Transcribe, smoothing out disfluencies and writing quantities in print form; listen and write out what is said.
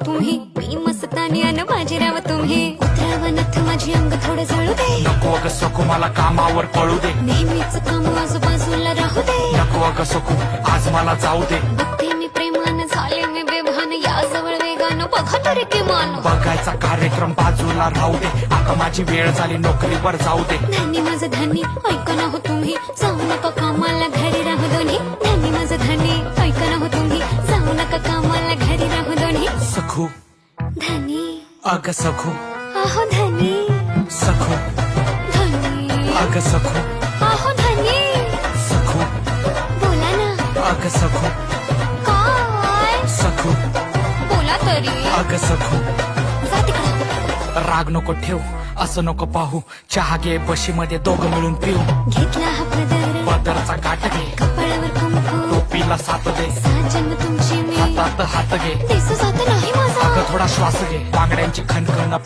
तुम्ही, मी मस्तानी अन बाजीराव तुम्ही. उतरावं नथ माझी अंग थोडं जळू दे. नको अगं सखू मला कामावर पळू दे. नेहमीच काम आजूबाजूला राहू दे. नको अगं सखू आज मला जाऊ दे. बघते मी प्रेमान झाले मी बेभान, या जवळ वेगानं बघा तरी किमान. बघायचा कार्यक्रम बाजूला राहू दे. आता माझी वेळ झाली नोकरीवर जाऊ दे. धान्य माझं धान्य ऐका ना हो तुम्ही, जाऊ नका कामाला घरी राहू दोन्ही. धान्य माझं धान्य ऐका ना हो तुम्ही, जाऊ नका कामाला घरी राहू दोन्ही. सखू धान्य अगं सखू, आहो धान्य सखू धान्य अगं सखू, आहो धान्य. सखू बोला ना अगं सखू, काय सखू बोला तरी. अगं सखू. जा तिकडं. राग नको ठेव, असं नको पाहू. चहा घे बशीमध्ये दोघं मिळून पिऊ. घेतला हा पदर, पदरचा काट घे, कपाळावर कुंकू, टोपीला साथ दे. साजन तुमची मी, हातात हात घे, दिसू जात नाही माझा. अगं थोडा श्वास घे. बांगड्यांची खणखण